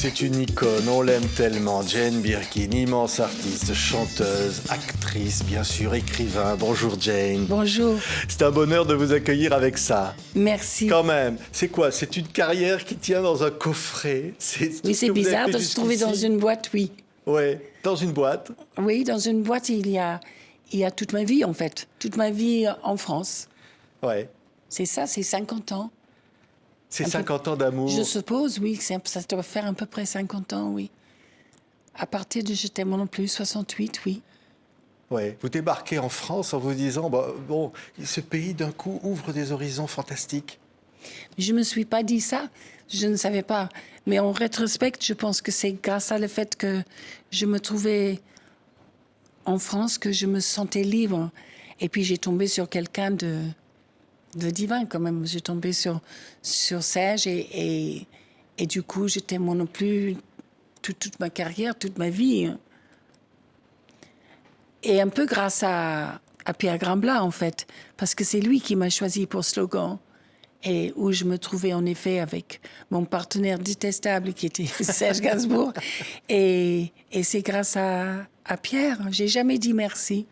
C'est une icône, on l'aime tellement. Jane Birkin, immense artiste, chanteuse, actrice, bien sûr, écrivain. Bonjour Jane. Bonjour. C'est un bonheur de vous accueillir avec ça. Merci. Quand même, c'est quoi? C'est une carrière qui tient dans un coffret. Oui, c'est bizarre de se trouver dans une boîte, oui. Oui, dans une boîte. Oui, dans une boîte, il y a toute ma vie, en fait. Toute ma vie en France. Ouais. C'est ça, c'est 50 ans. C'est 50 ans d'amour. Je suppose, oui, ça doit faire à peu près 50 ans, oui. À partir de, j'étais moi non plus, 68, oui. Ouais. Vous débarquez en France en vous disant, bon, ce pays d'un coup ouvre des horizons fantastiques. Je ne me suis pas dit ça, je ne savais pas. Mais en rétrospect, je pense que c'est grâce à le fait que je me trouvais en France que je me sentais libre. Et puis j'ai tombé sur quelqu'un de divin quand même. J'ai tombé sur Serge et du coup, j'étais moi non plus toute ma carrière, toute ma vie. Et un peu grâce à Pierre Grambla, en fait, parce que c'est lui qui m'a choisi pour Slogan. Et où je me trouvais en effet avec mon partenaire détestable qui était Serge Gainsbourg. Et c'est grâce à Pierre. J'ai jamais dit merci.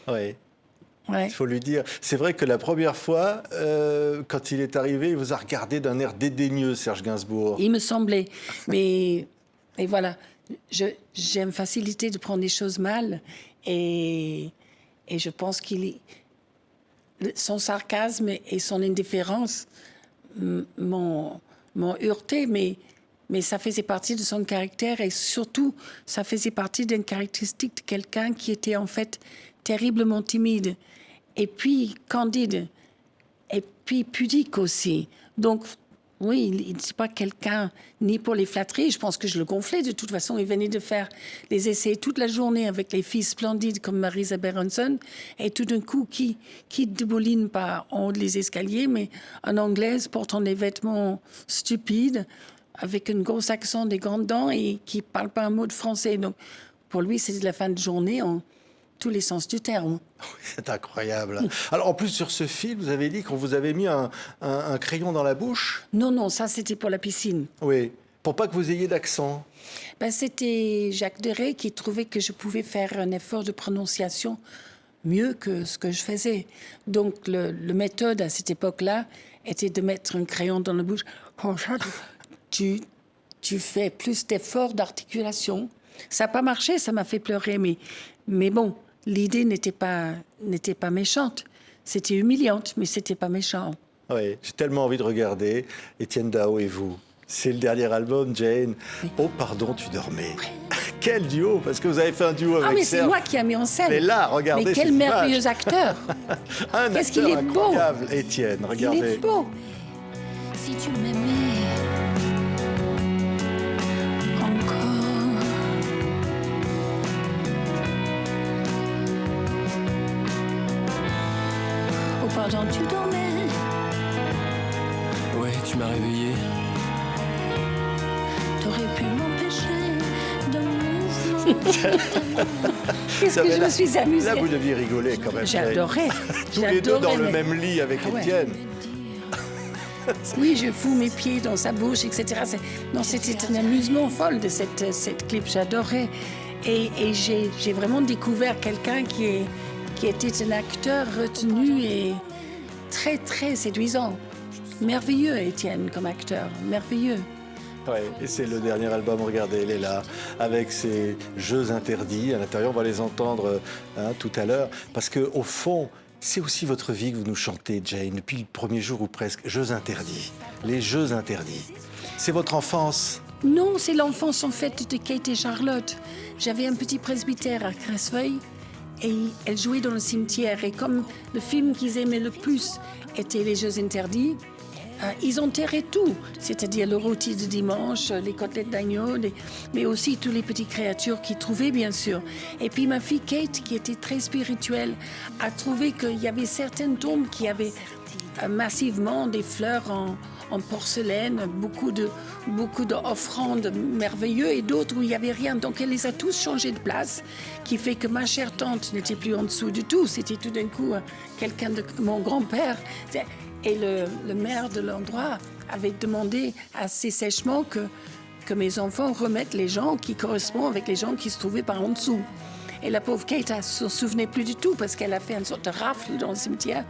Oui. Ouais. Il faut lui dire. C'est vrai que la première fois, quand il est arrivé, il vous a regardé d'un air dédaigneux, Serge Gainsbourg. Il me semblait. Mais et voilà, j'ai une facilité de prendre les choses mal. Et je pense son sarcasme et son indifférence m'ont heurté, mais ça faisait partie de son caractère et surtout, ça faisait partie d'une caractéristique de quelqu'un qui était en fait terriblement timide et puis candide et puis pudique aussi. Donc, oui, il n'est pas quelqu'un ni pour les flatteries. Je pense que je le gonflais de toute façon. Il venait de faire les essais toute la journée avec les filles splendides comme Marisa Berenson. Et tout d'un coup, qui débouline pas en haut des escaliers, mais en anglaise, portant des vêtements stupides, avec un gros accent, des grandes dents et qui parle pas un mot de français. Donc, pour lui, c'était la fin de journée en tous les sens du terme. C'est incroyable. Alors, en plus, sur ce film, vous avez dit qu'on vous avait mis un crayon dans la bouche. Non, ça, c'était pour la piscine. Oui, pour pas que vous ayez d'accent. C'était Jacques Deray qui trouvait que je pouvais faire un effort de prononciation mieux que ce que je faisais. Donc, le méthode à cette époque-là était de mettre un crayon dans la bouche. Comme ça, tu fais plus d'efforts d'articulation. Ça n'a pas marché, ça m'a fait pleurer, mais bon, l'idée n'était pas méchante. C'était humiliante, mais c'était pas méchant. Oui, j'ai tellement envie de regarder Étienne Dao et vous. C'est le dernier album, Jane. Oui. Oh, pardon, tu dormais. Oui. Quel duo, parce que vous avez fait un duo avec Serge. Mais c'est moi qui ai mis en scène. Mais là, regardez. Mais quel merveilleux acteur. Qu'est-ce qu'il est beau. Étienne, regardez. Il est beau. Si tu m'aimais encore. Oh, pardon, tu dormais. Ouais, tu m'as réveillé. T'aurais pu m'empêcher de mouvement. Qu'est-ce que je me suis amusée. Là, vous deviez rigoler quand même. J'adorais. Tous les deux dans le même lit avec Étienne. Oui, je fous mes pieds dans sa bouche, etc. Non, c'était un amusement folle de cette clip. J'adorais. Et j'ai vraiment découvert quelqu'un qui était un acteur retenu et très, très séduisant. Merveilleux, Étienne, comme acteur. Merveilleux. Oui, et c'est le dernier album, regardez, elle est là, avec ses jeux interdits. À l'intérieur, on va les entendre tout à l'heure, parce qu'au fond, c'est aussi votre vie que vous nous chantez, Jane, depuis le premier jour ou presque. Jeux interdits, les jeux interdits. C'est votre enfance? Non, c'est l'enfance en fait de Kate et Charlotte. J'avais un petit presbytère à Cresswell et elles jouaient dans le cimetière. Et comme le film qu'ils aimaient le plus était Les Jeux interdits, ils enterraient tout, c'est-à-dire le rôti de dimanche, les côtelettes d'agneau, mais aussi toutes les petites créatures qu'ils trouvaient, bien sûr. Et puis ma fille Kate, qui était très spirituelle, a trouvé qu'il y avait certaines tombes qui avaient massivement des fleurs en porcelaine, beaucoup d'offrandes merveilleuses et d'autres où il n'y avait rien. Donc elle les a tous changés de place, qui fait que ma chère tante n'était plus en dessous du tout. C'était tout d'un coup quelqu'un de mon grand-père. Et le maire de l'endroit avait demandé assez sèchement que mes enfants remettent les gens qui correspondent avec les gens qui se trouvaient par en dessous. Et la pauvre Kate, elle ne se souvenait plus du tout parce qu'elle a fait une sorte de rafle dans le cimetière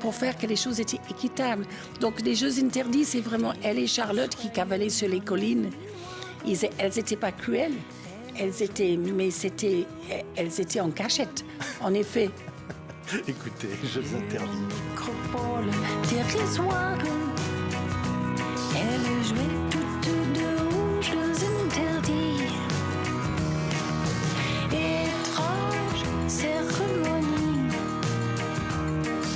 pour faire que les choses étaient équitables. Donc les jeux interdits, c'est vraiment elle et Charlotte qui cavalaient sur les collines. Elles n'étaient pas cruelles, elles étaient en cachette, en effet. Écoutez, jeux interdits. Nécropole dérisoire. Elle jouait toutes de aux jeux interdits. Étrange cérémonie,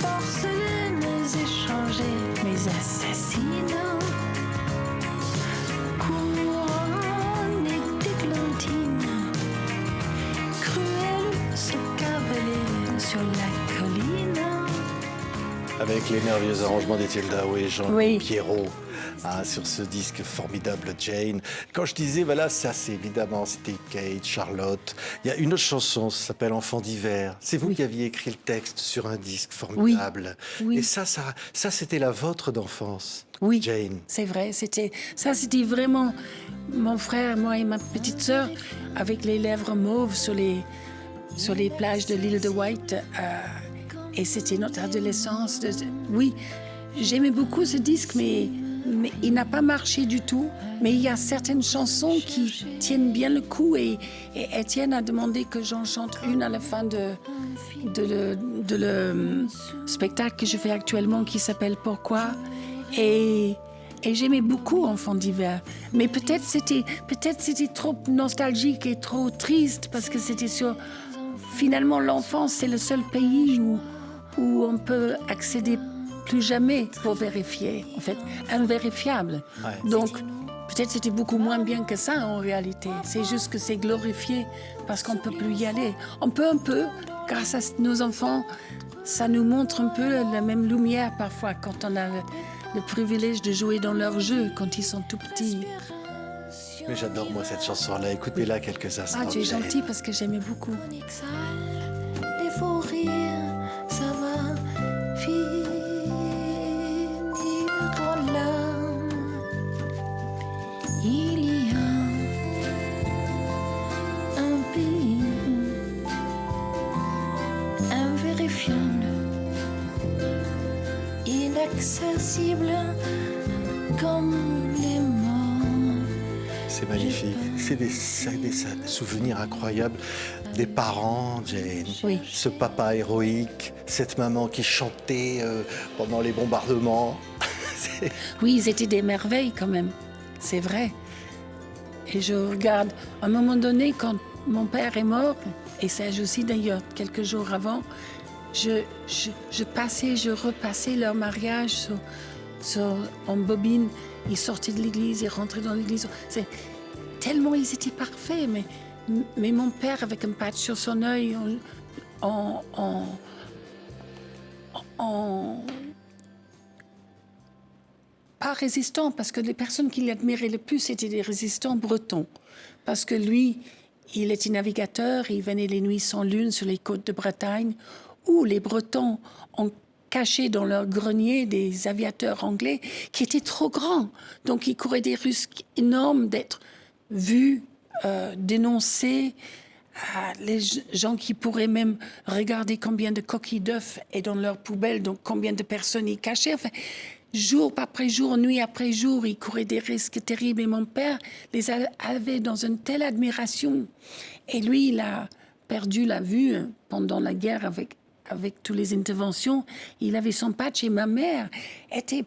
porcelaines échangées, mais assassinats. Couronne d'églantine, cruelle se cavaler sur la colline. Avec les merveilleux arrangements d'Étienne Dao et Jean Oui. Pierrot sur ce disque formidable Jane. Quand je disais, voilà, ça c'est évidemment, c'était Kate, Charlotte. Il y a une autre chanson, ça s'appelle Enfant d'hiver. C'est vous Oui. qui aviez écrit le texte sur un disque formidable. Oui. Et ça c'était la vôtre d'enfance, Oui, Jane. c'est vrai. C'était vraiment mon frère, moi et ma petite sœur, avec les lèvres mauves sur les plages de l'île de White. Et c'était notre adolescence. Oui, j'aimais beaucoup ce disque, mais il n'a pas marché du tout. Mais il y a certaines chansons qui tiennent bien le coup. Et Étienne a demandé que j'en chante une à la fin de le spectacle que je fais actuellement qui s'appelle Pourquoi. Et j'aimais beaucoup Enfant d'hiver. Mais peut-être c'était trop nostalgique et trop triste parce que c'était sur... Finalement, l'enfance, c'est le seul pays où on peut accéder plus jamais pour vérifier. En fait, invérifiable. Ouais. Donc, peut-être c'était beaucoup moins bien que ça en réalité. C'est juste que c'est glorifié parce qu'on ne peut plus y aller. On peut un peu, grâce à nos enfants, ça nous montre un peu la même lumière parfois quand on a le privilège de jouer dans leurs jeux quand ils sont tout petits. Mais j'adore moi cette chanson-là, écoutez-la quelques instants. Ah, tu es Jane. gentil parce que j'aimais beaucoup. En exil, les faux rires, ça va finir en larmes. Il y a un pays invérifiable, inaccessible comme les morts. C'est magnifique. C'est des souvenirs incroyables des parents, Jane. Oui. Ce papa héroïque, cette maman qui chantait pendant les bombardements. C'est- Oui, ils étaient des merveilles quand même, c'est vrai. Et je regarde, à un moment donné, quand mon père est mort, et Serge aussi d'ailleurs, quelques jours avant, je repassais leur mariage en bobine. Ils sortaient de l'église, ils rentraient dans l'église. Tellement ils étaient parfaits, mais mon père avec un patch sur son œil, pas résistant, parce que les personnes qui l'admiraient le plus, c'était des résistants bretons. Parce que lui, il était navigateur, il venait les nuits sans lune sur les côtes de Bretagne, où les Bretons ont caché dans leur grenier des aviateurs anglais qui étaient trop grands. Donc, ils couraient des risques énormes d'être vus, dénoncés. Les gens qui pourraient même regarder combien de coquilles d'œufs est dans leur poubelle, donc combien de personnes ils cachaient. Enfin, jour après jour, nuit après jour, ils couraient des risques terribles. Et mon père les avait dans une telle admiration. Et lui, il a perdu la vue pendant la guerre avec toutes les interventions. Il avait son patch et ma mère était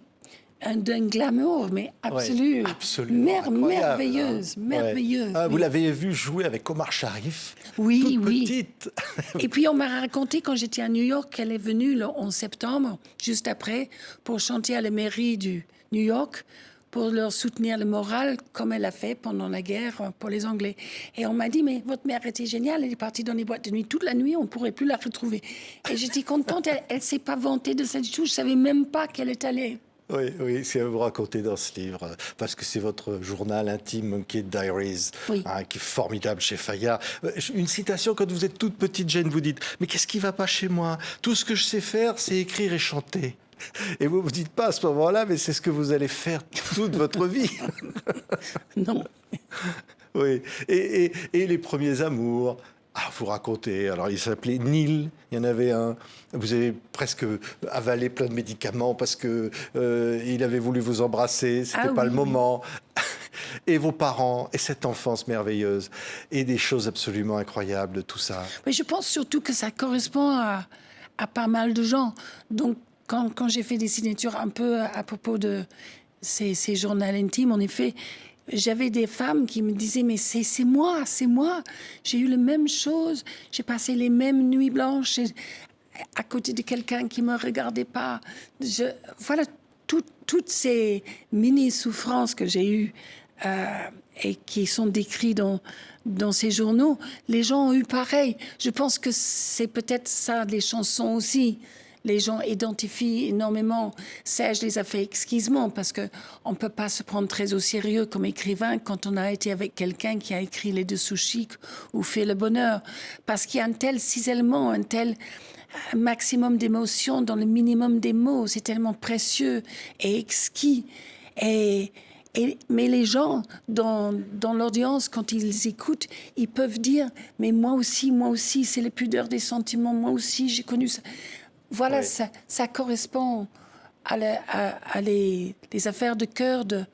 d'un glamour, mais absolu. Ouais, absolument incroyable, merveilleuse, hein. merveilleuse. Ouais. Ah, vous oui. l'avez vu jouer avec Omar Sharif, Oui, toute oui. petite. Et puis on m'a raconté quand j'étais à New York qu'elle est venue le 11 septembre, juste après, pour chanter à la mairie du New York, pour leur soutenir le moral, comme elle a fait pendant la guerre pour les Anglais. Et on m'a dit, mais votre mère était géniale, elle est partie dans les boîtes de nuit toute la nuit, on ne pourrait plus la retrouver. Et j'étais contente, elle ne s'est pas vantée de ça du tout, je ne savais même pas qu'elle est allée. Oui, c'est à vous raconter dans ce livre, parce que c'est votre journal intime, Monkey Diaries, Oui. qui est formidable chez Fayard. Une citation, quand vous êtes toute petite, Jane, vous dites « Mais qu'est-ce qui ne va pas chez moi? Tout ce que je sais faire, c'est écrire et chanter. » Et vous ne vous dites pas à ce moment-là, mais c'est ce que vous allez faire toute votre vie. Non. Oui. Et les premiers amours. Ah, vous racontez. Alors, il s'appelait Neil. Il y en avait un. Vous avez presque avalé plein de médicaments parce que il avait voulu vous embrasser. C'était pas oui, le moment. Et vos parents, et cette enfance merveilleuse, et des choses absolument incroyables de tout ça. Mais je pense surtout que ça correspond à pas mal de gens. Donc, quand j'ai fait des signatures un peu à propos de ces journaux intimes, en effet, j'avais des femmes qui me disaient, mais c'est moi. J'ai eu la même chose. J'ai passé les mêmes nuits blanches à côté de quelqu'un qui ne me regardait pas. Voilà, toutes ces mini-souffrances que j'ai eues et qui sont décrites dans ces journaux, les gens ont eu pareil. Je pense que c'est peut-être ça, les chansons aussi. Les gens identifient énormément. Serge les a fait exquisement parce qu'on ne peut pas se prendre très au sérieux comme écrivain quand on a été avec quelqu'un qui a écrit Les Deux Sous Chics ou Fait le Bonheur. Parce qu'il y a un tel cisaillement, un tel maximum d'émotions dans le minimum des mots. C'est tellement précieux et exquis. Mais les gens, dans l'audience, quand ils écoutent, ils peuvent dire « Mais moi aussi, c'est la pudeur des sentiments. Moi aussi, j'ai connu ça. » Voilà, Oui. ça correspond à les affaires de cœur de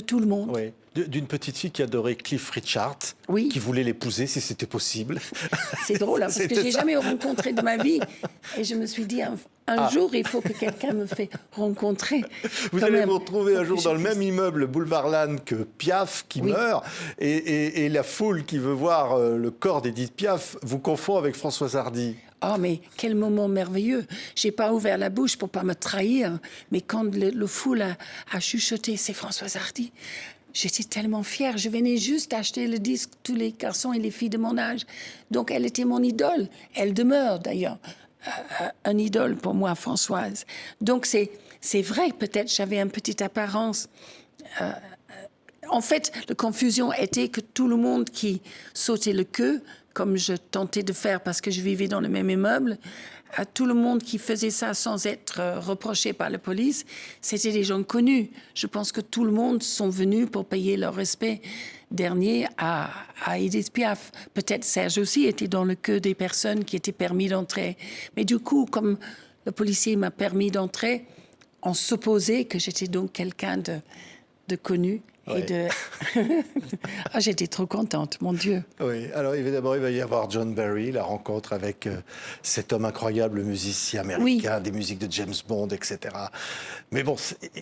tout le monde. Oui. D'une petite fille qui adorait Cliff Richard, Oui. qui voulait l'épouser si c'était possible. C'est drôle, hein, parce que C'était j'ai ça. jamais rencontré de ma vie. Et je me suis dit, un jour, il faut que quelqu'un me fait rencontrer. Vous quand allez même, vous retrouver un pour jour que dans je le puisse- même immeuble, boulevard Lannes, que Piaf qui Oui. meurt, et la foule qui veut voir le corps d'Édith Piaf vous confond avec Françoise Hardy. Oh, mais quel moment merveilleux. J'ai pas ouvert la bouche pour pas me trahir, mais quand le foule a chuchoté, c'est Françoise Hardy, j'étais tellement fière. Je venais juste acheter le disque, tous les garçons et les filles de mon âge. Donc, elle était mon idole. Elle demeure, d'ailleurs, un idole pour moi, Françoise. Donc, c'est vrai, peut-être j'avais une petite apparence. En fait, la confusion était que tout le monde qui sautait le queue, comme je tentais de faire parce que je vivais dans le même immeuble, tout le monde qui faisait ça sans être reproché par la police, c'était des gens connus. Je pense que tout le monde sont venus pour payer leur respect dernier à Édith Piaf. Peut-être Serge aussi était dans le queue des personnes qui étaient permis d'entrer. Mais du coup, comme le policier m'a permis d'entrer, on supposait que j'étais donc quelqu'un de connu. Ouais. Et de... Ah, j'étais trop contente, mon Dieu. Oui, alors évidemment, il va y avoir John Barry, la rencontre avec cet homme incroyable, musicien américain, des musiques de James Bond, etc. Mais bon,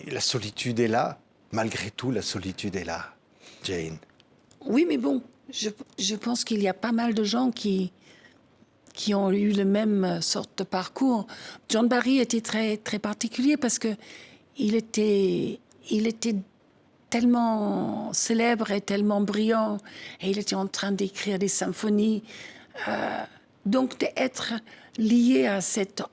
la solitude est là. Malgré tout, la solitude est là, Jane. Oui, mais bon, je pense qu'il y a pas mal de gens qui ont eu le même sorte de parcours. John Barry était très, très particulier parce que il était tellement célèbre et tellement brillant, et il était en train d'écrire des symphonies. Donc, d'être lié à cette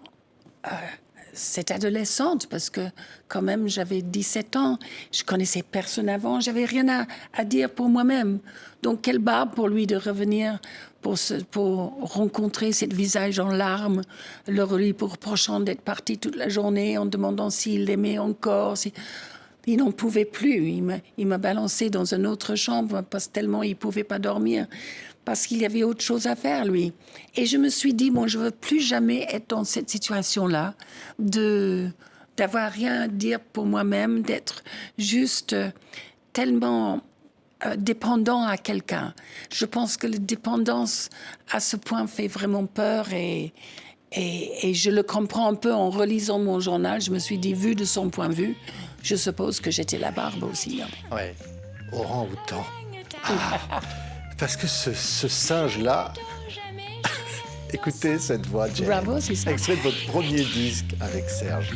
adolescente, parce que quand même, j'avais 17 ans, je connaissais personne avant, j'avais rien à dire pour moi-même. Donc, quelle barbe pour lui de revenir pour rencontrer ce visage en larmes, le lui reprochant d'être parti toute la journée en demandant s'il l'aimait encore. Il n'en pouvait plus. Il m'a balancé dans une autre chambre parce que tellement il ne pouvait pas dormir. Parce qu'il y avait autre chose à faire, lui. Et je me suis dit, je ne veux plus jamais être dans cette situation-là, d'avoir rien à dire pour moi-même, d'être juste tellement dépendant à quelqu'un. Je pense que la dépendance, à ce point, fait vraiment peur et je le comprends un peu en relisant mon journal. Je me suis dit, vu de son point de vue, je suppose que j'étais la barbe aussi. Hein. Oui, orang-outan. Parce que ce singe-là, écoutez cette voix, Jane. Bravo, c'est ça. Extrait de votre premier disque avec Serge.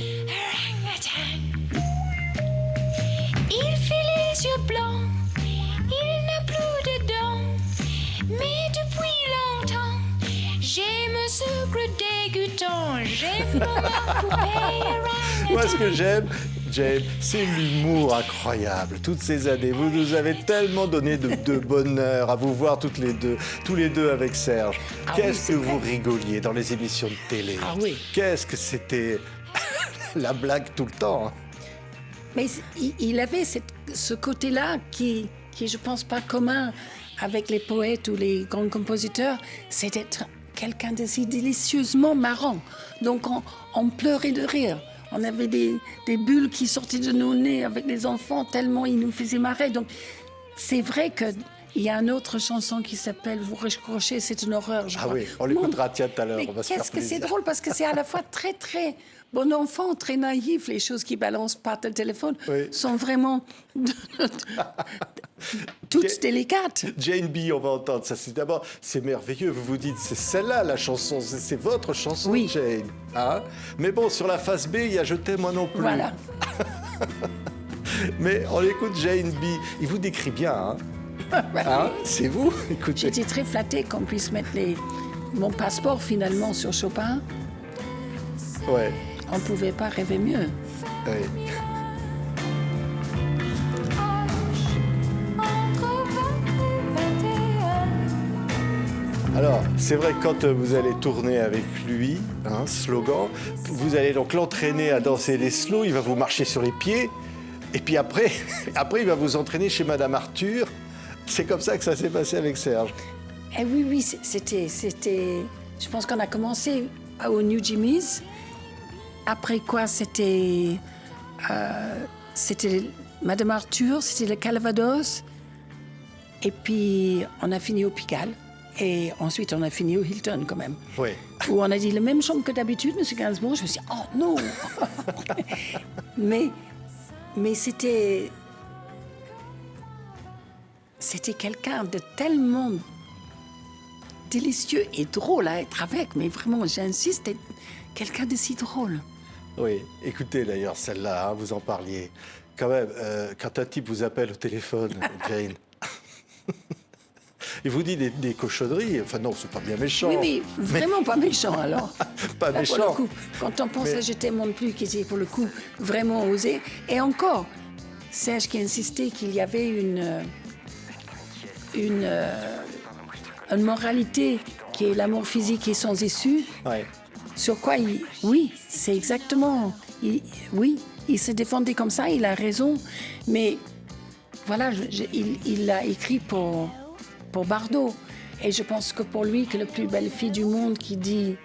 Il fait les yeux blancs, il n'a plus de dents, mais depuis longtemps, j'aime ce gros dégoûtant, j'aime ma poupée Moi, ce que j'aime, Jane, c'est l'humour incroyable. Toutes ces années, vous nous avez tellement donné de bonheur à vous voir tous les deux avec Serge. Ah Qu'est-ce oui, que c'est vous vrai. rigoliez dans les émissions de télé. Ah oui. Qu'est-ce que c'était... la blague tout le temps. Hein. Mais il avait ce côté-là qui est, je pense, pas commun avec les poètes ou les grands compositeurs, c'est d'être quelqu'un de si délicieusement marrant. Donc on pleurait de rire. On avait des bulles qui sortaient de nos nez avec les enfants, tellement ils nous faisaient marrer. Donc c'est vrai qu'il y a une autre chanson qui s'appelle « Vous raccrochez, c'est une horreur ». Ah oui, on l'écoutera tout à l'heure. Mais On va se faire qu'est-ce que c'est plaisir. drôle, parce que c'est à la fois très, très bon enfant, très naïf. Les choses qui balancent par le téléphone Oui. sont vraiment toutes délicates. Jane B, on va entendre ça. C'est merveilleux. Vous vous dites, c'est celle-là la chanson, c'est votre chanson, Oui. Jane. Hein? Mais bon, sur la face B, il y a Je t'aime moi non plus. Voilà. Mais on écoute Jane B. Il vous décrit bien, hein? Hein? C'est vous? Écoutez. J'étais très flattée qu'on puisse mettre mon passeport finalement sur Chopin. Ouais. On ne pouvait pas rêver mieux. Ouais. Alors, c'est vrai que quand vous allez tourner avec lui, hein, slogan, vous allez donc l'entraîner à danser les slows, il va vous marcher sur les pieds, et puis après il va vous entraîner chez Madame Arthur. C'est comme ça que ça s'est passé avec Serge. Eh oui, c'était... Je pense qu'on a commencé au New Jimmy's. Après quoi, c'était Madame Arthur, c'était le Calvados. Et puis, on a fini au Pigalle. Et ensuite, on a fini au Hilton, quand même. Oui. Où on a dit la même chambre que d'habitude, M. Gainsbourg. Je me suis dit, oh non Mais c'était quelqu'un de tellement délicieux et drôle à être avec. Mais vraiment, j'insiste, quelqu'un de si drôle. Oui, écoutez d'ailleurs celle-là, hein, vous en parliez. Quand même, quand un type vous appelle au téléphone, Jane, il vous dit des cochonneries, enfin non, c'est pas bien méchant. Oui, mais vraiment pas méchant alors. Pas Là, méchant. Pour le coup, quand on pense à Je t'aime non plus, qui était pour le coup vraiment osé. Et encore, Serge qui insistait qu'il y avait une moralité qui est l'amour physique et sans issue. Ouais. Sur quoi oui, c'est exactement. Il se défendait comme ça, il a raison. Mais voilà, il l'a écrit pour Bardot. Et je pense que pour lui, que la plus belle fille du monde qui dit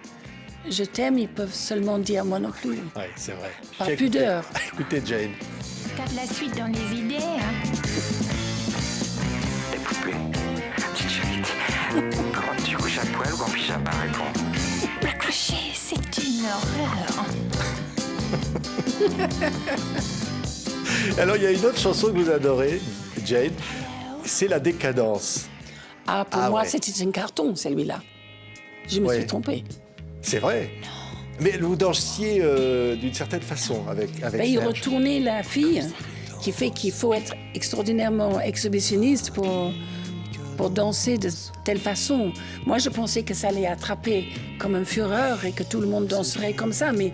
je t'aime, ils peuvent seulement dire moi non plus. Oui, c'est vrai. Par Puis écoutez- pudeur. Écoutez, Jane. T'as de la suite dans les idées, hein. Les poupées, petite chérie, comment tu couches à poil ou en pyjama, réponds. Accrocher, c'est une horreur. Alors, il y a une autre chanson que vous adorez, Jane, c'est La Décadence. Ah, pour Ah moi, ouais. c'était un carton, celui-là. Je me Ouais. suis trompée. C'est vrai. Mais vous dansiez d'une certaine façon avec Ben, il Serge. retournait la fille, qui fait qu'il faut être extraordinairement exhibitionniste pour danser de telle façon. Moi, je pensais que ça allait attraper comme un fureur et que tout le monde danserait comme ça, mais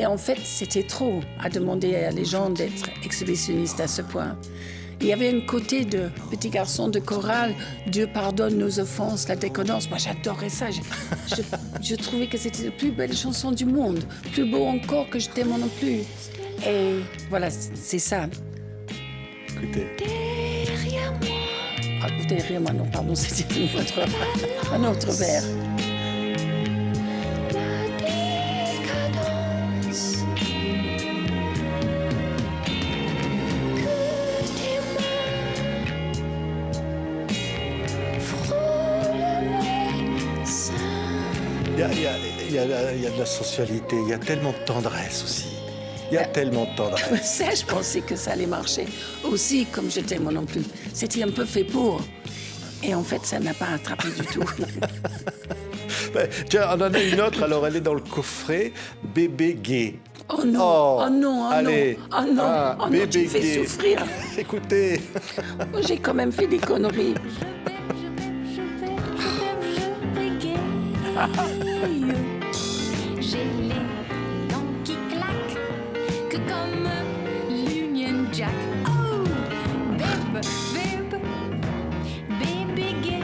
en fait, c'était trop à demander à les gens d'être exhibitionnistes à ce point. Il y avait un côté de petit garçon de chorale, Dieu pardonne nos offenses, la décadence. Moi, j'adorais ça. Je trouvais que c'était la plus belle chanson du monde. Plus beau encore que Je t'aime non plus. Et voilà, c'est ça. Écoutez. Derrière moi, Ah, derrière moi, non, pardon, c'était un autre vers. la décadence. Que tes mains frôlent mes seins. Il y a de la sensualité, il y a tellement de tendresse aussi. Il y a tellement de tendresse. Ça, je pensais que ça allait marcher. Aussi, comme Je t'aime non plus. C'était un peu fait pour. Et en fait, ça n'a pas attrapé du tout. Ben, tiens, on en a une autre, alors elle est dans le coffret, Bébé gay. Oh non, oh non, oh allez. non, oh non, Ah, oh non, Bébé tu me fais gay. souffrir. Écoutez, J'ai quand même fait des conneries. Je bégaye. J'ai les dents qui claquent, que comme l'Union Jack. Oh, bébé gay.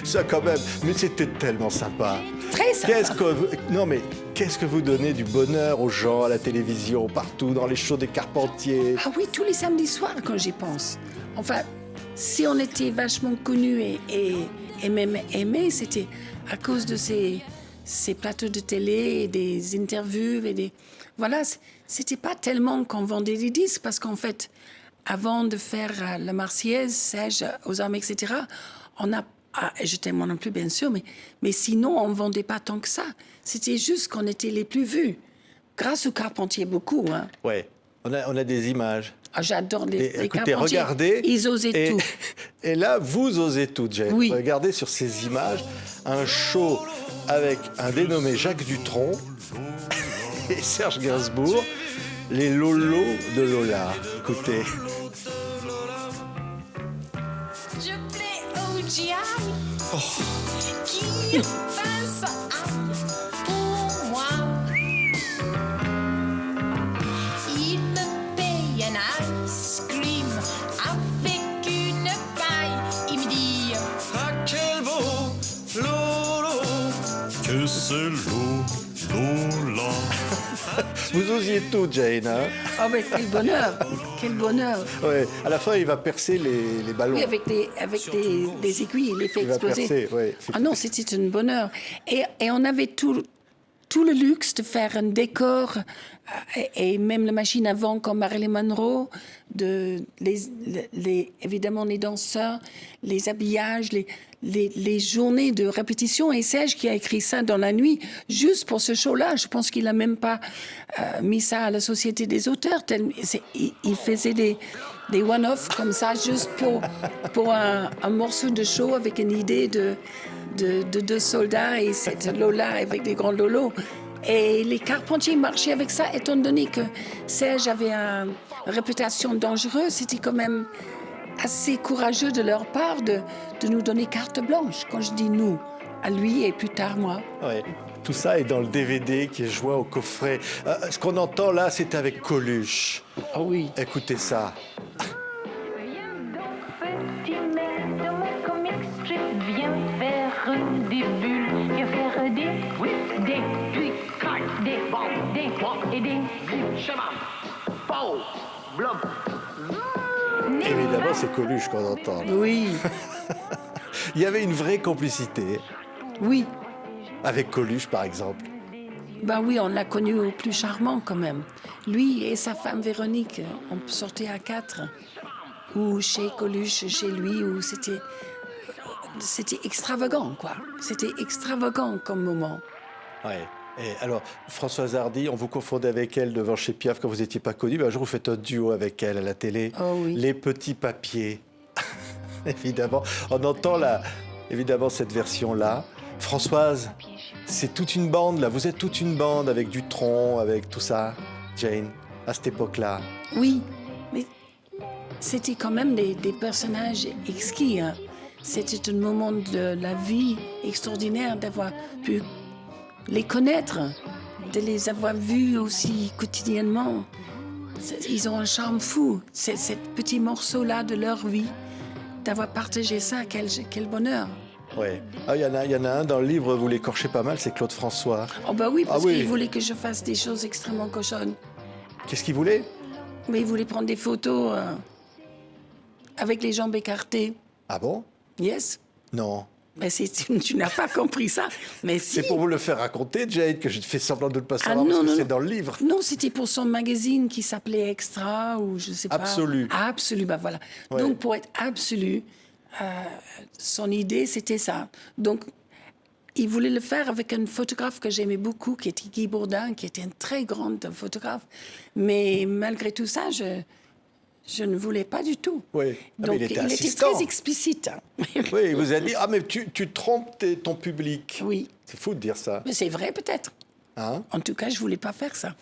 ça quand même, mais c'était tellement sympa. Très sympa. Non mais, qu'est-ce que vous donnez du bonheur aux gens à la télévision, partout, dans les shows des Carpentiers. Ah oui, tous les samedis soirs quand j'y pense. Enfin, si on était vachement connus et même aimés, c'était à cause de ces plateaux de télé et des interviews et des... Voilà, c'était pas tellement qu'on vendait des disques parce qu'en fait, avant de faire la Marseillaise, Serge aux armes, etc., on a... Ah, je t'aime moi non plus, bien sûr, mais sinon, on ne vendait pas tant que ça. C'était juste qu'on était les plus vus. Grâce aux Carpentiers, beaucoup. Hein. Ouais, on a des images. Ah, j'adore les Écoutez, Carpentiers. regardez. Ils osaient tout. Et là, vous osez tout, Jane. Oui. Regardez sur ces images un show avec un dénommé Jacques Dutronc et Serge Gainsbourg, les Lolos de Lola. Écoutez. Je plais au GI qui fasse pour moi. Il me paye un ice cream avec une paille. Il me dit Ah, quel beau Lolo, que c'est Lola. Vous osiez tout, Jane. Hein. Oh, mais quel bonheur! Quel bonheur! Ouais. À la fin, il va percer les ballons. Oui, avec des aiguilles, il les fait Il va exploser. percer, ouais. Ah non, c'était un bonheur. Et on avait tout le luxe de faire un décor et même la machine à vent comme Marilyn Monroe, évidemment les danseurs, les habillages, les journées de répétition. Et Serge qui a écrit ça dans la nuit, juste pour ce show-là. Je pense qu'il n'a même pas mis ça à la Société des auteurs. Il faisait des one-off comme ça, juste pour un morceau de show avec une idée de deux soldats et cette Lola avec des grands lolos. Et les Carpentiers marchaient avec ça, étant donné que Serge avait une réputation dangereuse. C'était quand même assez courageux de leur part de nous donner carte blanche. Quand je dis nous, à lui et plus tard moi. Ouais. Tout ça est dans le DVD qui est joint au coffret. Ce qu'on entend là, c'est avec Coluche. Ah oui. Écoutez ça. Viens donc, petit maître de mon comic strip, viens faire des bulles, viens faire des et des. Évidemment, c'est Coluche qu'on entend. Oui, Il y avait une vraie complicité oui. avec Coluche, par exemple. Ben oui, on l'a connu au plus charmant quand même. Lui et sa femme Véronique, on sortait à 4. Ou chez Coluche, chez lui, où c'était extravagant, quoi. C'était extravagant comme moment. Ouais. Et alors, Françoise Hardy, on vous confondait avec elle devant chez Piaf quand vous n'étiez pas connu. Ben, un jour, vous faites un duo avec elle à la télé. Oh oui. Les petits papiers. Évidemment. On entend évidemment cette version-là. Françoise, c'est toute une bande, là. Vous êtes toute une bande avec Dutronc, avec tout ça, Jane, à cette époque-là. Oui, mais c'était quand même des personnages exquis. Hein. C'était un moment de la vie extraordinaire d'avoir pu les connaître, de les avoir vus aussi quotidiennement. Ils ont un charme fou, ce petit morceau-là de leur vie, d'avoir partagé ça, quel bonheur. Ouais. Ah, il y en a un dans le livre, vous l'écorchez pas mal, c'est Claude François. Oh bah oui, parce Ah oui. qu'il voulait que je fasse des choses extrêmement cochonnes. Qu'est-ce qu'il voulait? Mais il voulait prendre des photos avec les jambes écartées. Ah bon? Yes. Non. Mais tu n'as pas compris ça. Mais si. C'est pour vous le faire raconter, Jane, que je fais semblant de ne pas savoir Ah, non, parce que non, c'est non. dans le livre. Non, c'était pour son magazine qui s'appelait Extra ou je sais pas. Absolu. Absolu, bah voilà. Ouais. Donc pour être absolu, son idée c'était ça. Donc il voulait le faire avec un photographe que j'aimais beaucoup, qui était Guy Bourdin, qui était un très grand photographe. Mais malgré tout ça, je ne voulais pas du tout. Oui. Ah, mais Donc il était insistant. très explicite. Hein. Oui, il vous a dit, ah mais tu trompes ton public. Oui. C'est fou de dire ça. Mais c'est vrai peut-être. Hein? En tout cas, je voulais pas faire ça.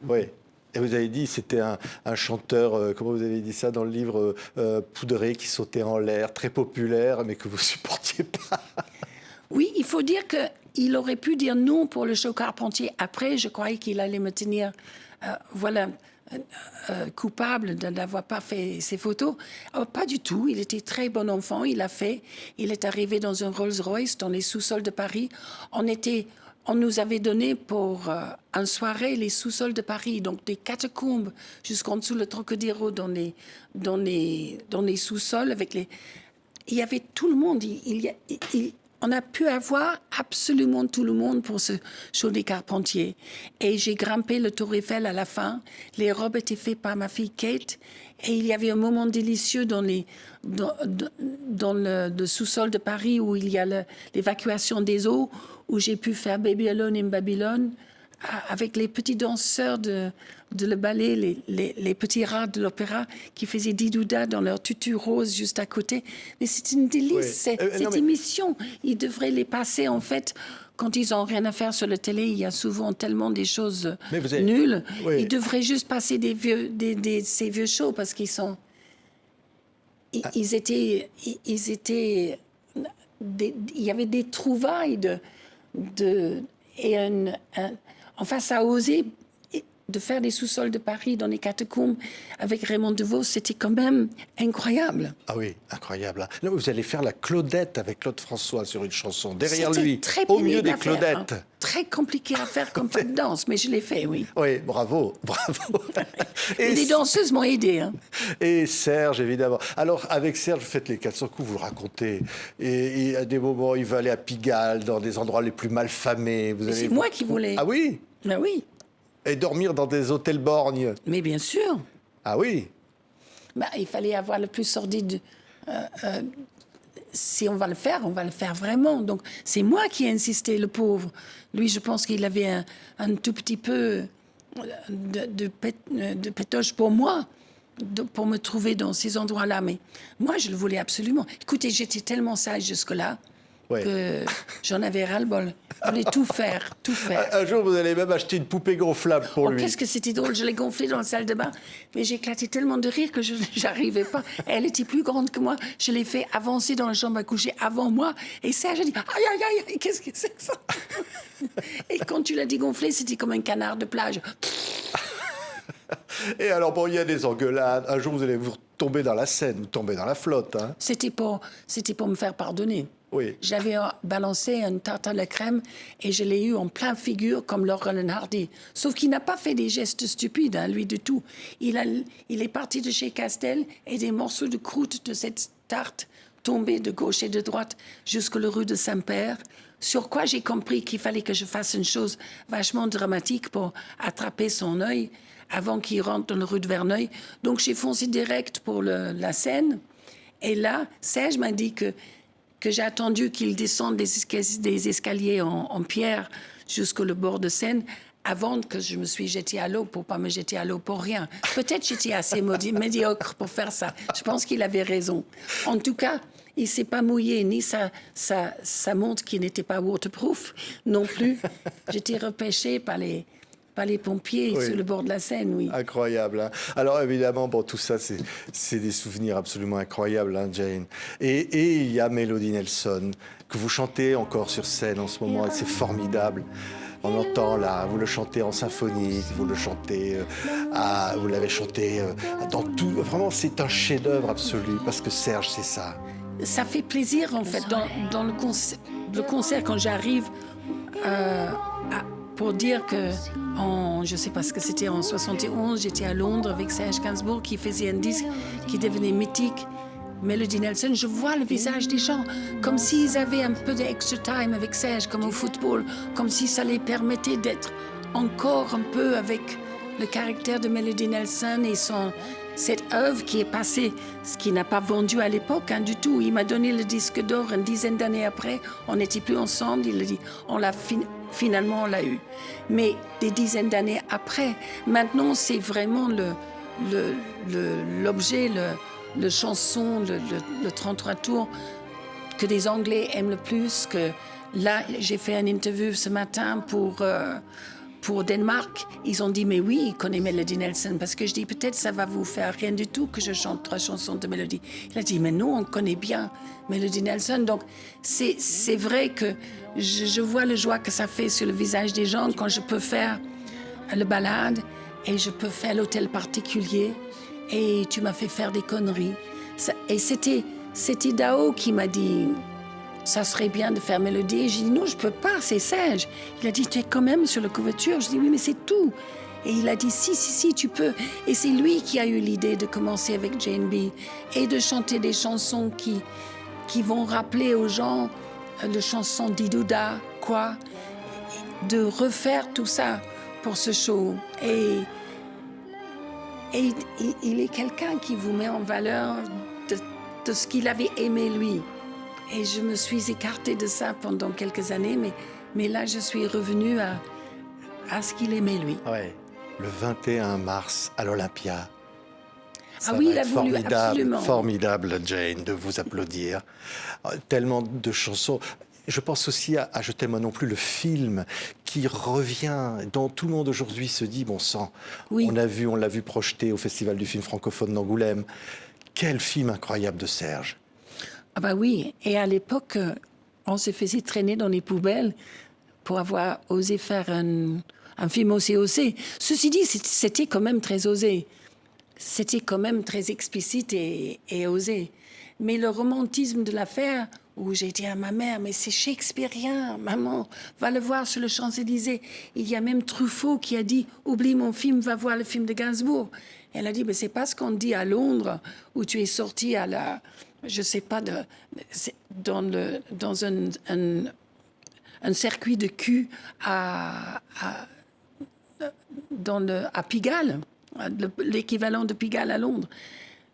Oui. Et vous avez dit, c'était un chanteur, comment vous avez dit ça dans le livre, poudré, qui sautait en l'air, très populaire, mais que vous supportiez pas. Oui, il faut dire qu'il aurait pu dire non pour le show Carpentier. Après, je croyais qu'il allait me tenir, coupable de n'avoir pas fait ses photos. Oh, pas du tout. Il était très bon enfant. Il a fait. Il est arrivé dans un Rolls-Royce dans les sous-sols de Paris. On était on nous avait donné pour une soirée les sous-sols de Paris, donc des catacombes jusqu'en dessous le Trocadéro dans les sous-sols avec les. Il y avait tout le monde. On a pu avoir absolument tout le monde pour ce show des Carpentiers. Et j'ai grimpé le Tour Eiffel à la fin. Les robes étaient faites par ma fille Kate. Et il y avait un moment délicieux dans le sous-sol de Paris où il y a l'évacuation des eaux, où j'ai pu faire Baby Alone in Babylon avec les petits danseurs de le ballet, les petits rats de l'opéra qui faisaient Didouda dans leur tutu rose juste à côté. Mais c'est une délice, Oui. cette émission. Ils devraient les passer, en fait, quand ils n'ont rien à faire sur la télé. Il y a souvent tellement des choses nulles. Oui. Ils devraient juste passer ces vieux shows parce qu'ils sont... Ils étaient... Il y avait des trouvailles enfin, ça a osé de faire des sous-sols de Paris dans les catacombes avec Raymond DeVos, c'était quand même incroyable. Ah oui, incroyable. Hein. Là, vous allez faire la Claudette avec Claude François sur une chanson, derrière C'était lui, très au milieu pénible des à faire, Claudettes. hein. Très compliqué à faire comme pas de danse, mais je l'ai fait, oui. Oui, bravo. Et les danseuses m'ont aidé. Hein. Et Serge, évidemment. Alors, avec Serge, vous faites les 400 coups, vous le racontez. Et à des moments, il va aller à Pigalle, dans des endroits les plus malfamés. C'est moi qui voulais. Ah oui? Ben oui, Et dormir dans des hôtels borgnes. mais bien sûr. Ah oui? Ben, il fallait avoir le plus sordide. Si on va le faire vraiment. Donc, c'est moi qui ai insisté, le pauvre. Lui, je pense qu'il avait un tout petit peu de pétoche pour moi, pour me trouver dans ces endroits-là. Mais moi, je le voulais absolument. Écoutez, j'étais tellement sage jusque-là que j'en avais ras-le-bol. Je voulais tout faire. Un jour, vous allez même acheter une poupée gonflable pour lui. Qu'est-ce que c'était drôle, je l'ai gonflée dans la salle de bain, mais j'ai éclaté tellement de rire que je n'arrivais pas. Elle était plus grande que moi, je l'ai fait avancer dans la chambre à coucher avant moi, et Serge a dit « Aïe, aïe, aïe, qu'est-ce que c'est que ça ?» Et quand tu l'as dit gonflé, c'était comme un canard de plage. Et alors, bon, il y a des engueulades. Un jour, vous allez vous tomber dans la Seine, vous tombez dans la flotte. Hein. C'était pour me faire pardonner. Oui. J'avais balancé une tarte à la crème et je l'ai eu en plein figure comme Laurel Hardy. Sauf qu'il n'a pas fait des gestes stupides, hein, lui, du tout. Il est parti de chez Castel et des morceaux de croûte de cette tarte tombaient de gauche et de droite jusqu'à la rue de Saint-Père. Sur quoi j'ai compris qu'il fallait que je fasse une chose vachement dramatique pour attraper son œil avant qu'il rentre dans la rue de Verneuil. Donc j'ai foncé direct pour la Seine. Et là, Serge m'a dit que j'ai attendu qu'il descende des escaliers en pierre jusqu'au bord de Seine avant que je me suis jetée à l'eau, pour pas me jeter à l'eau pour rien. Peut-être j'étais assez médiocre pour faire ça. Je pense qu'il avait raison. En tout cas, il s'est pas mouillé, ni sa montre qui n'était pas waterproof non plus. J'étais repêchée par les pompiers sur le bord de la Seine, oui. Incroyable. Hein. Alors, évidemment, bon, tout ça, c'est des souvenirs absolument incroyables, hein, Jane. Et il y a Melody Nelson, que vous chantez encore sur scène en ce moment, et c'est formidable. On entend là, vous le chantez en symphonie, vous le chantez, vous l'avez chanté dans tout. Vraiment, c'est un chef-d'œuvre absolu, parce que Serge, c'est ça. Ça fait plaisir, en fait, dans le concert quand j'arrive pour dire que, je sais pas ce que c'était, en 71, j'étais à Londres avec Serge Gainsbourg qui faisait un disque qui devenait mythique. Melody Nelson, je vois le visage des gens, comme s'ils avaient un peu d'extra time avec Serge, comme au football, comme si ça les permettait d'être encore un peu avec le caractère de Melody Nelson et cette œuvre qui est passée, ce qui n'a pas vendu à l'époque, hein, du tout. Il m'a donné le disque d'or une dizaine d'années après, on n'était plus ensemble, il a dit, finalement on l'a eu. Mais des dizaines d'années après, maintenant c'est vraiment l'objet, le chanson, le 33 tours que les Anglais aiment le plus. Que là, j'ai fait une interview ce matin pour Danemark. Ils ont dit, mais oui, il connaît Melody Nelson. Parce que je dis, peut-être ça va vous faire rien du tout que je chante 3 chansons de Melody. Il a dit, mais non, on connaît bien Melody Nelson. Donc, c'est vrai que je vois le joie que ça fait sur le visage des gens quand je peux faire le balade et je peux faire l'hôtel particulier. Et tu m'as fait faire des conneries. Et c'était Dao qui m'a dit, ça serait bien de faire mélodie. J'ai dit, non, je peux pas, c'est Serge. Il a dit, tu es quand même sur la couverture. Je dis, oui, mais c'est tout. Et il a dit, si, tu peux. Et c'est lui qui a eu l'idée de commencer avec Jane B. et de chanter des chansons qui vont rappeler aux gens les chansons d'Idouda, quoi. De refaire tout ça pour ce show. Et il est quelqu'un qui vous met en valeur de ce qu'il avait aimé lui. Et je me suis écartée de ça pendant quelques années, mais là, je suis revenue à ce qu'il aimait lui. Ouais. Le 21 mars à l'Olympia. Ça oui, va il a être voulu, absolument. formidable, Jane, de vous applaudir. Tellement de chansons. Je pense aussi à Je t'aime moi non plus, le film qui revient, dont tout le monde aujourd'hui se dit, bon sang, Oui. on l'a vu projeté au Festival du film francophone d'Angoulême. Quel film incroyable de Serge. Ah bah oui, et à l'époque, on se faisait traîner dans les poubelles pour avoir osé faire un film aussi osé. Ceci dit, c'était quand même très osé. C'était quand même très explicite et osé. Mais le romantisme de l'affaire, où j'ai dit à ma mère, mais c'est shakespearien, maman, va le voir sur le Champs-Élysées. Il y a même Truffaut qui a dit, oublie mon film, va voir le film de Gainsbourg. Elle a dit, mais c'est pas ce qu'on dit à Londres, où tu es sorti à la, je sais pas, dans un circuit de cul à Pigalle, l'équivalent de Pigalle à Londres.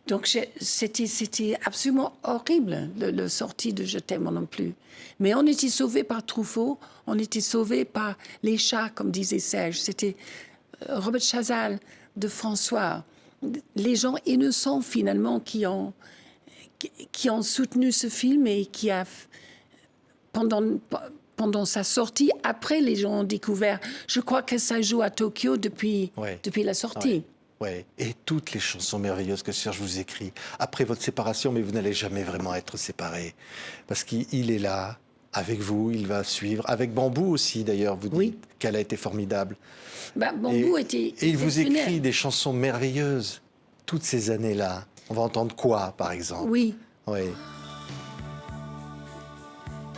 Donc, c'était absolument horrible, le sortie de Je t'aime moi non plus. Mais on était sauvés par Truffaut, on était sauvés par les chats, comme disait Serge. C'était Robert Chazal de François. Les gens innocents, finalement, qui ont soutenu ce film et qui a, pendant sa sortie, après, les gens ont découvert. Je crois que ça joue à Tokyo depuis la sortie. Ouais. Ouais. Et toutes les chansons merveilleuses que Serge vous écrit après votre séparation, mais vous n'allez jamais vraiment être séparés. Parce qu'il est là, avec vous, il va suivre. Avec Bambou aussi, d'ailleurs, vous dites qu'elle a été formidable. Bambou était Et il vous exceptionnel. écrit des chansons merveilleuses toutes ces années-là. On va entendre quoi, par exemple? Oui. Oui.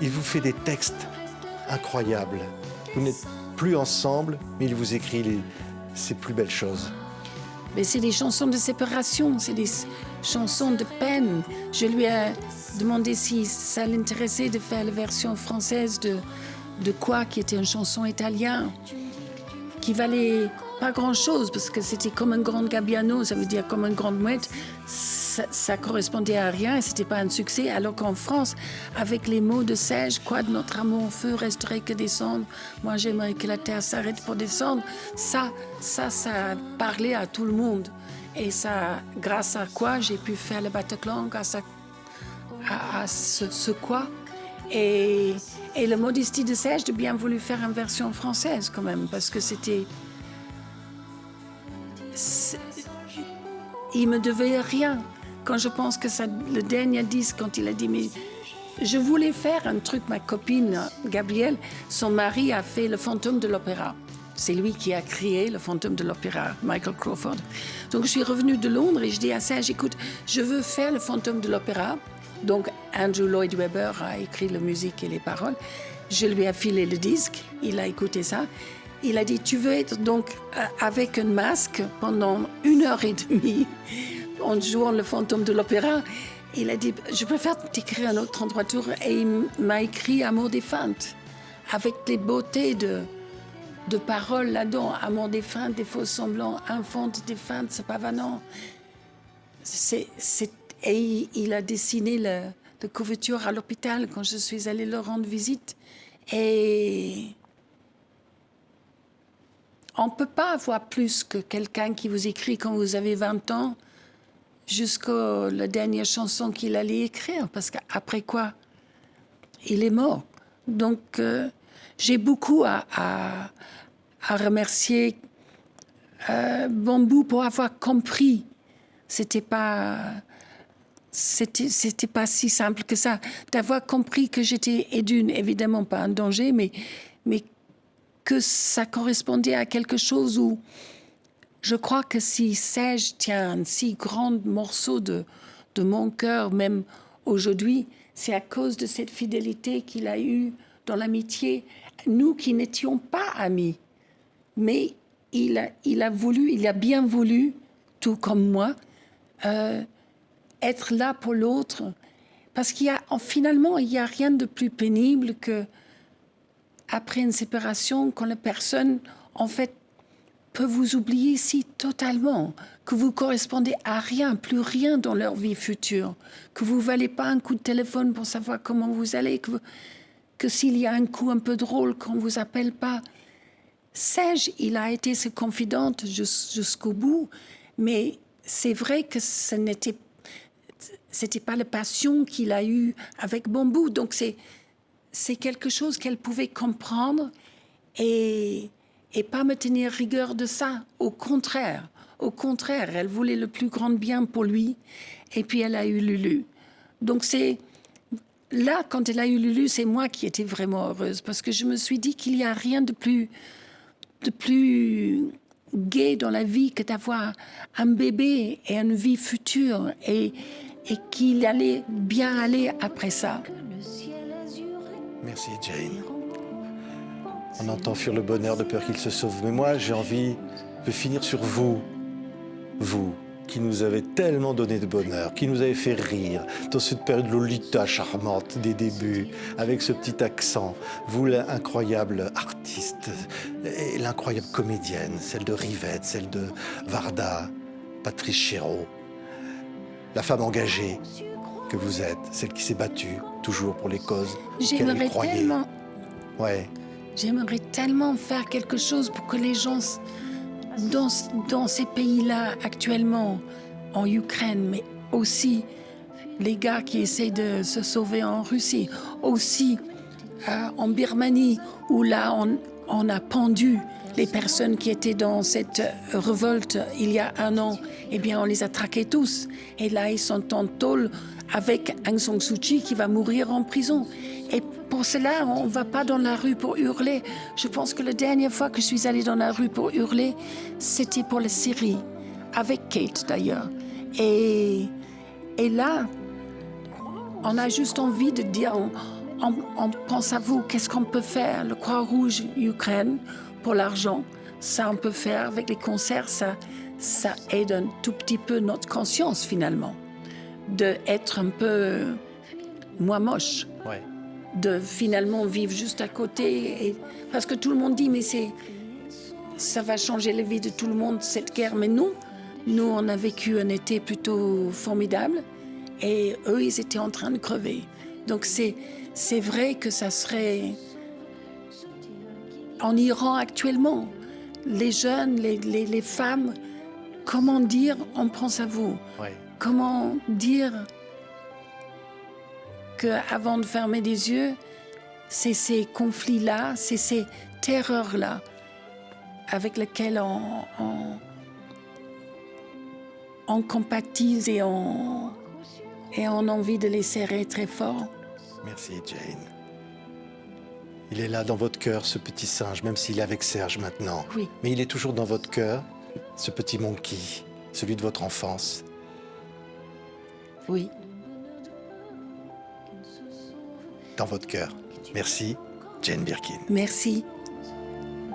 Il vous fait des textes incroyables. Vous n'êtes plus ensemble, mais il vous écrit ses plus belles choses. Mais c'est des chansons de séparation, c'est des chansons de peine. Je lui ai demandé si ça l'intéressait de faire la version française de Quoi, qui était une chanson italienne, qui valait pas grand-chose, parce que c'était comme un grand gabbiano, ça veut dire comme une grande mouette. Ça correspondait à rien et c'était pas un succès. Alors qu'en France, avec les mots de Serge, quoi de notre amour, feu resterait que descendre. Moi, j'aimerais que la terre s'arrête pour descendre. Ça parlait à tout le monde. Et ça, grâce à quoi j'ai pu faire le Bataclan, grâce à ce quoi. Et la modestie de Serge de bien voulu faire une version française quand même, parce que il me devait rien. Quand je pense que le dernier disque, quand il a dit, mais je voulais faire un truc, ma copine Gabrielle, son mari a fait Le Fantôme de l'Opéra. C'est lui qui a créé Le Fantôme de l'Opéra, Michael Crawford. Donc je suis revenue de Londres et je dis à Serge, écoute, je veux faire Le Fantôme de l'Opéra. Donc Andrew Lloyd Webber a écrit la musique et les paroles. Je lui ai filé le disque, il a écouté ça. Il a dit, tu veux être donc avec un masque pendant 1h30 en jouant Le Fantôme de l'Opéra. Il a dit, je préfère t'écrire un autre 33 tours. Et il m'a écrit Amour des feintes, avec les beautés de paroles là-dedans. Amour des feintes, des faux semblants, infante des feintes, c'est pas vanant. Et il a dessiné la couverture à l'hôpital quand je suis allée leur rendre visite. Et on ne peut pas avoir plus que quelqu'un qui vous écrit quand vous avez 20 ans jusqu'à la dernière chanson qu'il allait écrire, parce qu'après quoi, il est mort. Donc, j'ai beaucoup à remercier Bambou pour avoir compris. C'était pas si simple que ça. D'avoir compris que j'étais évidemment pas un danger, mais que ça correspondait à quelque chose où je crois que si Serge tient un si grand morceau de mon cœur, même aujourd'hui, c'est à cause de cette fidélité qu'il a eue dans l'amitié, nous qui n'étions pas amis. Mais il a bien voulu, tout comme moi, être là pour l'autre. Parce finalement, il n'y a rien de plus pénible que, après une séparation, quand la personne, en fait, peut vous oublier si totalement, que vous correspondez à rien, plus rien dans leur vie future, que vous ne valez pas un coup de téléphone pour savoir comment vous allez, que s'il y a un coup un peu drôle, qu'on ne vous appelle pas. Serge, il a été sa confidente jusqu'au bout, mais c'est vrai que c'était pas la passion qu'il a eue avec Bambou. Donc c'est quelque chose qu'elle pouvait comprendre et pas me tenir rigueur de ça. Au contraire, elle voulait le plus grand bien pour lui. Et puis elle a eu Lulu. Donc là, quand elle a eu Lulu, c'est moi qui étais vraiment heureuse parce que je me suis dit qu'il n'y a rien de plus gai dans la vie que d'avoir un bébé et une vie future et qu'il allait bien aller après ça. Merci, Jane. On entend fuir le bonheur de peur qu'il se sauve. Mais moi, j'ai envie de finir sur vous. Vous, qui nous avez tellement donné de bonheur, qui nous avez fait rire dans cette période Lolita charmante des débuts, avec ce petit accent. Vous, l'incroyable artiste et l'incroyable comédienne, celle de Rivette, celle de Varda, Patrice Chéreau. La femme engagée que vous êtes, celle qui s'est battue toujours pour les causes qu'elle croyait. Tellement... Ouais. J'aimerais tellement faire quelque chose pour que les gens dans ces pays-là actuellement, en Ukraine, mais aussi les gars qui essaient de se sauver en Russie, aussi en Birmanie, où là on a pendu les personnes qui étaient dans cette révolte il y a 1 an, eh bien on les a traqués tous. Et là ils sont en tôle avec Aung San Suu Kyi qui va mourir en prison. Et pour cela, on ne va pas dans la rue pour hurler. Je pense que la dernière fois que je suis allée dans la rue pour hurler, c'était pour la Syrie, avec Kate d'ailleurs. Et là, on a juste envie de dire, on pense à vous, qu'est-ce qu'on peut faire? Le Croix-Rouge Ukraine, pour l'argent, ça on peut faire avec les concerts, ça aide un tout petit peu notre conscience finalement, d'être un peu moins moche. Ouais. De finalement vivre juste à côté. Parce que tout le monde dit, mais ça va changer la vie de tout le monde, cette guerre. Mais nous, on a vécu un été plutôt formidable et eux, ils étaient en train de crever. Donc c'est vrai que ça serait... En Iran actuellement, les jeunes, les femmes, comment dire, on pense à vous. Ouais. Comment dire... qu'avant de fermer les yeux, c'est ces conflits-là, c'est ces terreurs-là avec lesquelles on compatise et on a envie de les serrer très fort. Merci, Jane. Il est là dans votre cœur, ce petit singe, même s'il est avec Serge maintenant. Oui. Mais il est toujours dans votre cœur, ce petit monkey, celui de votre enfance. Oui. Dans votre cœur. Merci, Jane Birkin. Merci.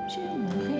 J'aimerais